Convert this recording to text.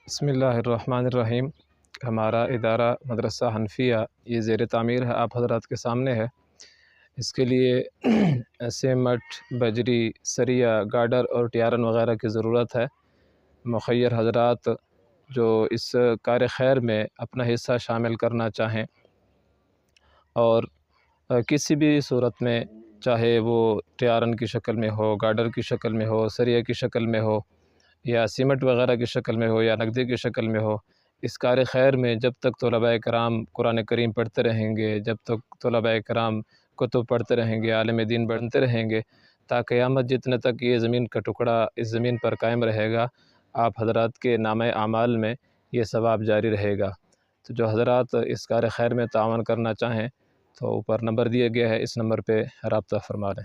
बिस्मिल्लाहिर्रहमानिर्रहीम। हमारा इदारा मदरसा हनफिया ये ज़ेर तामीर है, आप हज़रात के सामने है। इसके लिए सीमेंट, बजरी, सरिया, गार्डर और टियारन वग़ैरह की ज़रूरत है। मुख़य्यर हज़रात जो इस कार खैर में अपना हिस्सा शामिल करना चाहें और किसी भी सूरत में, चाहे वो टियारन की शक्ल में हो, गार्डर की शक्ल में हो, सरिया की शक्ल में हो, या सीमेंट वग़ैरह की शक्ल में हो, या नकदी की शक्ल में हो, इस कार खैर में जब तक तलबा कराम कुरान करीम पढ़ते रहेंगे, जब तक तलबा कराम कुतुब पढ़ते रहेंगे, आलिम दीन बनते रहेंगे, ता क़यामत जितने तक ये ज़मीन का टुकड़ा इस ज़मीन पर कायम रहेगा, आप हज़रात के नामे आमाल में ये सवाब जारी रहेगा। तो जो हज़रात इस कार खैर में तावन करना चाहें तो ऊपर नंबर दिया गया है, इस नंबर पे राब्ता फ़रमा लें।